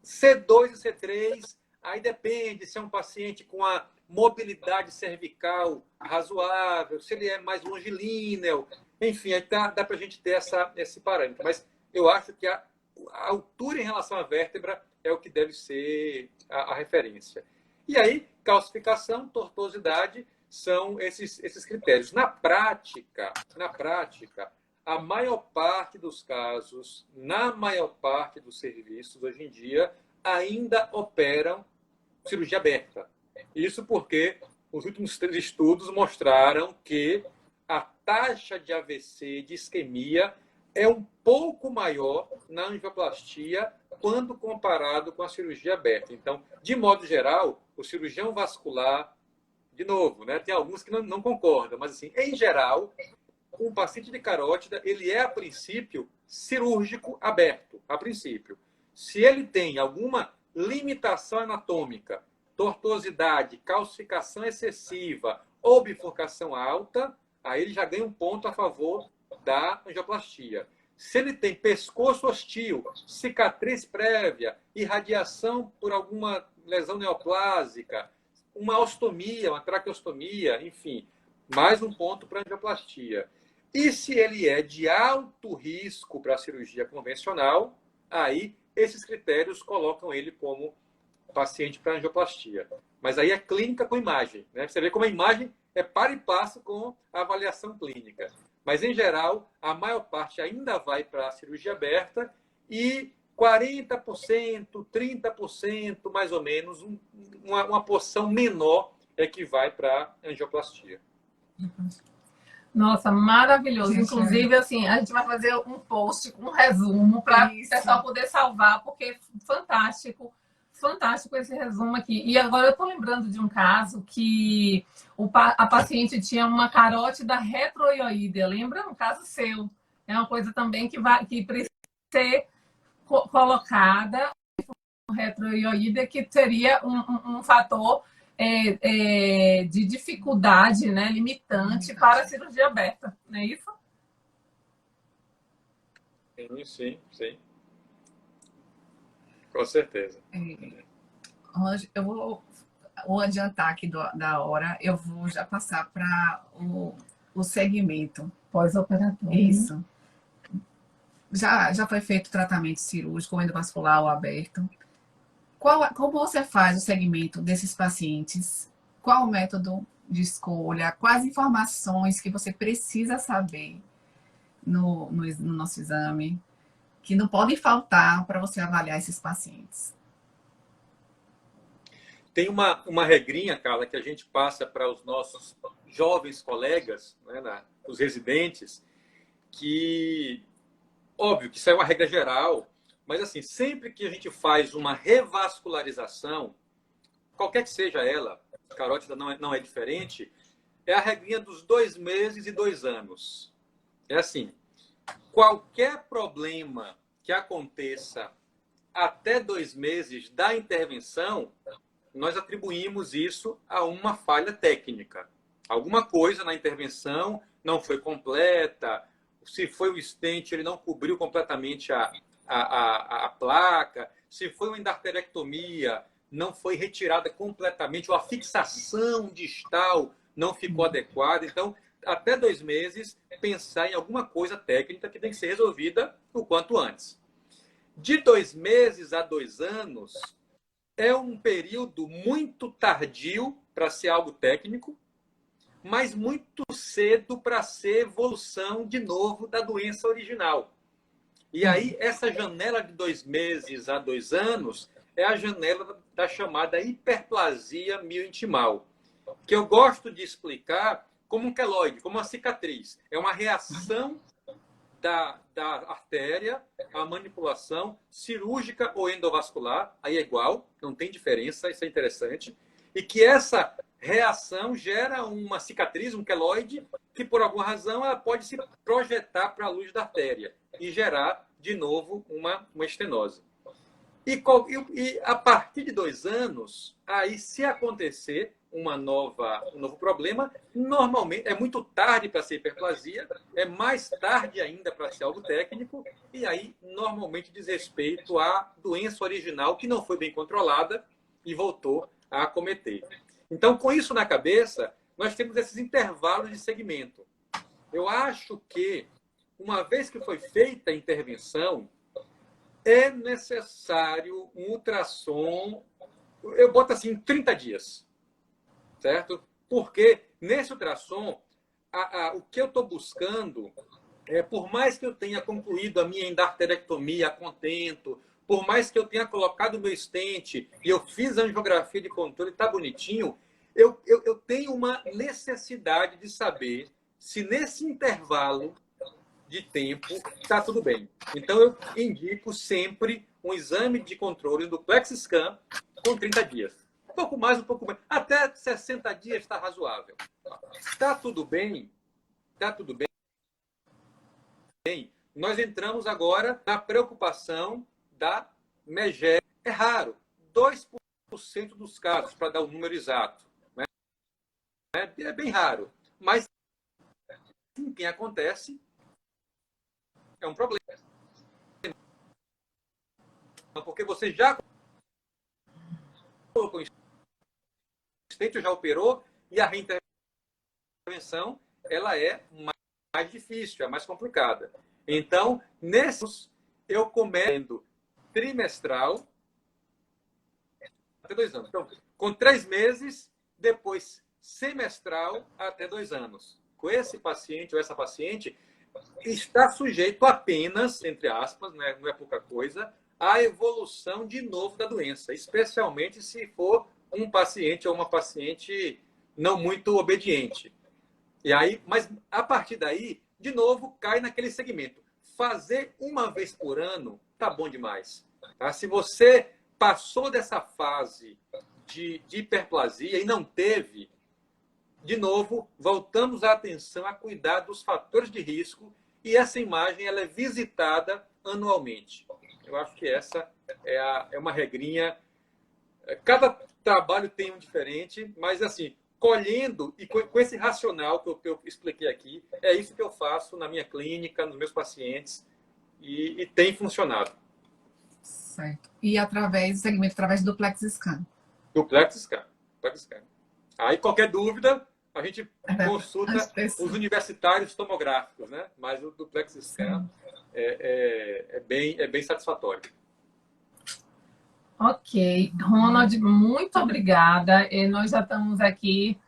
C2 e C3, aí depende se é um paciente com a mobilidade cervical razoável, se ele é mais longilíneo, enfim, aí dá para a gente ter esse parâmetro. Mas eu acho que a altura em relação à vértebra é o que deve ser a referência. E aí, calcificação, tortuosidade, são esses critérios. Na prática, a maior parte dos casos, na maior parte dos serviços, hoje em dia, ainda operam cirurgia aberta. Isso porque os últimos estudos mostraram que a taxa de AVC, de isquemia, é um pouco maior na angioplastia quando comparado com a cirurgia aberta. Então, de modo geral, o cirurgião vascular, de novo, né, tem alguns que não concordam, mas assim, em geral, um paciente de carótida, ele é, a princípio, cirúrgico aberto, a princípio. Se ele tem alguma limitação anatômica, tortuosidade, calcificação excessiva ou bifurcação alta, aí ele já ganha um ponto a favor da angioplastia. Se ele tem pescoço hostil, cicatriz prévia, irradiação por alguma lesão neoplásica, uma ostomia, uma traqueostomia, enfim, mais um ponto para a angioplastia. E se ele é de alto risco para a cirurgia convencional, aí esses critérios colocam ele como paciente para angioplastia. Mas aí é clínica com imagem. Né? Você vê como a imagem é par e passo com a avaliação clínica. Mas, em geral, a maior parte ainda vai para a cirurgia aberta e 40%, 30%, mais ou menos, uma porção menor é que vai para a angioplastia. Nossa, maravilhoso. Gente, inclusive, assim, a gente vai fazer um post, um resumo, para o pessoal poder salvar, porque fantástico. Fantástico esse resumo aqui. E agora eu estou lembrando de um caso que a paciente tinha uma carótida retroioídea. Lembra? Um caso seu. É uma coisa também que precisa ser colocada, retroioídea, que seria um fator de dificuldade, né, limitante para a cirurgia aberta. Não é isso? Sim. Com certeza. Eu vou adiantar aqui da hora, eu vou já passar para o segmento pós-operatório. Isso. Já foi feito tratamento cirúrgico, endovascular ou aberto. Como você faz o segmento desses pacientes? Qual o método de escolha? Quais informações que você precisa saber no nosso exame, que não podem faltar para você avaliar esses pacientes? Tem uma regrinha, Carla, que a gente passa para os nossos jovens colegas, né, os residentes, que, óbvio, que isso é uma regra geral, Mas, assim, sempre que a gente faz uma revascularização, qualquer que seja ela, carótida não é diferente, é a regrinha dos 2 meses e 2 anos. É assim, qualquer problema que aconteça até 2 meses da intervenção, nós atribuímos isso a uma falha técnica. Alguma coisa na intervenção não foi completa, se foi o stent, ele não cobriu completamente a placa, se foi uma endarterectomia, não foi retirada completamente, ou a fixação distal não ficou adequada. Então, até 2 meses, pensar em alguma coisa técnica que tem que ser resolvida o quanto antes. De 2 meses a 2 anos, é um período muito tardio para ser algo técnico, mas muito cedo para ser evolução de novo da doença original. E aí, essa janela de 2 meses a 2 anos é a janela da chamada hiperplasia miointimal, que eu gosto de explicar como um queloide, como uma cicatriz. É uma reação da artéria à manipulação cirúrgica ou endovascular, aí é igual, não tem diferença, isso é interessante, e que essa reação gera uma cicatriz, um queloide, que por alguma razão ela pode se projetar para a luz da artéria e gerar, de novo, uma estenose. E a partir de 2 anos, aí se acontecer um novo problema, normalmente é muito tarde para ser hiperplasia, é mais tarde ainda para ser algo técnico, e aí normalmente diz respeito à doença original que não foi bem controlada e voltou a acometer. Então, com isso na cabeça, nós temos esses intervalos de segmento. Eu acho que, uma vez que foi feita a intervenção, é necessário um ultrassom, eu boto assim, 30 dias, certo? Porque nesse ultrassom, o que eu estou buscando, por mais que eu tenha concluído a minha endarterectomia a contento, por mais que eu tenha colocado o meu stent e eu fiz a angiografia de controle, está bonitinho, eu tenho uma necessidade de saber se nesse intervalo de tempo está tudo bem. Então, eu indico sempre um exame de controle do PlexScan com 30 dias. Um pouco mais, um pouco menos. Até 60 dias está razoável. Está tudo bem? Está tudo bem? Nós entramos agora na preocupação da megera. É raro. 2% dos casos, para dar o número exato. Né? É bem raro. Mas, quem acontece, é um problema. Porque você já colocou em stent, já operou, e a reintervenção ela é mais difícil, é mais complicada. Então, nesses, eu começo trimestral até 2 anos. Então, com 3 meses, depois semestral até 2 anos. Com esse paciente ou essa paciente, está sujeito apenas, entre aspas, né, não é pouca coisa, à evolução de novo da doença, especialmente se for um paciente ou uma paciente não muito obediente. E aí, mas a partir daí, de novo, cai naquele segmento. Fazer uma vez por ano tá bom demais. Tá? Se você passou dessa fase de hiperplasia e não teve, de novo, voltamos a atenção a cuidar dos fatores de risco, e essa imagem ela é visitada anualmente. Eu acho que essa é uma regrinha. Cada trabalho tem um diferente, mas assim, colhendo e com esse racional que eu expliquei aqui, é isso que eu faço na minha clínica, nos meus pacientes, e tem funcionado. Certo. E através do segmento, através do PlexScan. Do PlexScan. Aí, qualquer dúvida, a gente consulta os universitários tomográficos, né? Mas o do PlexScan é bem satisfatório. Ok. Ronald, muito obrigada. E nós já estamos aqui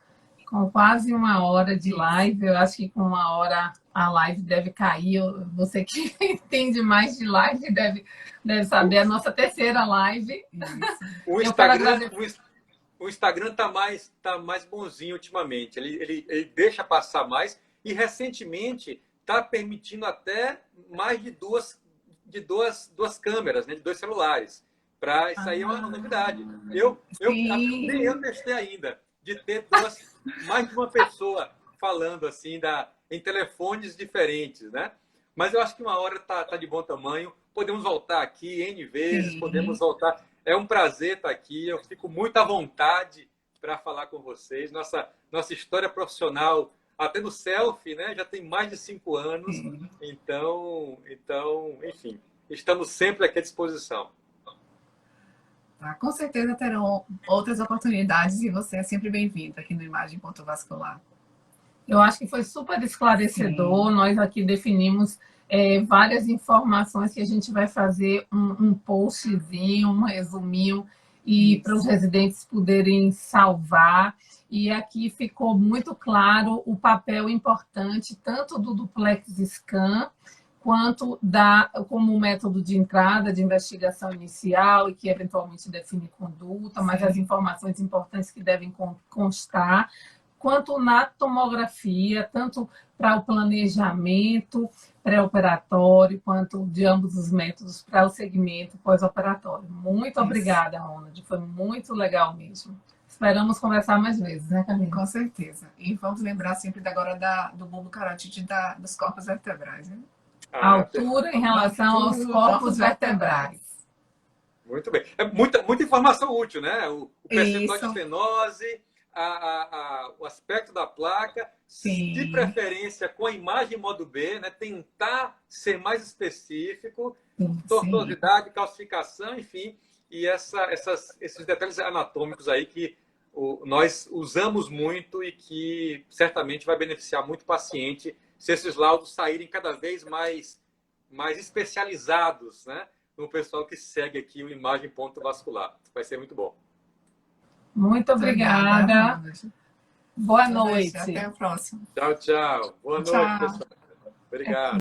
com quase 1 hora de live. Eu acho que com 1 hora a live deve cair. Você que entende mais de live deve saber. É a nossa 3ª live. O Instagram está mais bonzinho ultimamente. Ele deixa passar mais, e recentemente está permitindo até mais de de duas câmeras, né, de 2 celulares. Isso aí é uma novidade. Nem eu testei ainda, de ter mais de uma pessoa falando assim em telefones diferentes, né? Mas eu acho que uma hora tá de bom tamanho. Podemos voltar aqui N vezes, Sim. podemos voltar. É um prazer estar aqui. Eu fico muito à vontade para falar com vocês. Nossa história profissional, até no selfie, né? Já tem mais de 5 anos. Sim. Então, enfim, estamos sempre aqui à disposição. Tá? Com certeza terão outras oportunidades e você é sempre bem-vindo aqui no Imagem Ponto Vascular. Eu acho que foi super esclarecedor. Sim. Nós aqui definimos várias informações que a gente vai fazer um postzinho, um resuminho, e para os residentes poderem salvar. E aqui ficou muito claro o papel importante tanto do duplex scan quanto como método de entrada, de investigação inicial e que eventualmente define conduta, mas as informações importantes que devem constar, quanto na tomografia, tanto para o planejamento pré-operatório, quanto de ambos os métodos para o segmento pós-operatório. Muito obrigada, Ronald, foi muito legal mesmo. Esperamos conversar mais vezes, né, Camila? Com certeza. E vamos lembrar sempre agora do bulbo carótide dos corpos vertebrais, né? A altura em relação aos corpos vertebrais. Muito bem. É muita informação útil, né? O percentual de Isso. estenose, o aspecto da placa, Sim. de preferência com a imagem modo B, né? Tentar ser mais específico, tortuosidade, calcificação, enfim, e esses detalhes anatômicos aí que nós usamos muito e que certamente vai beneficiar muito o paciente se esses laudos saírem cada vez mais especializados, né? No pessoal que segue aqui o Imagem Ponto Vascular. Vai ser muito bom. Muito obrigada. Boa noite. Até a próxima. Tchau, tchau. Boa noite, pessoal. Obrigado.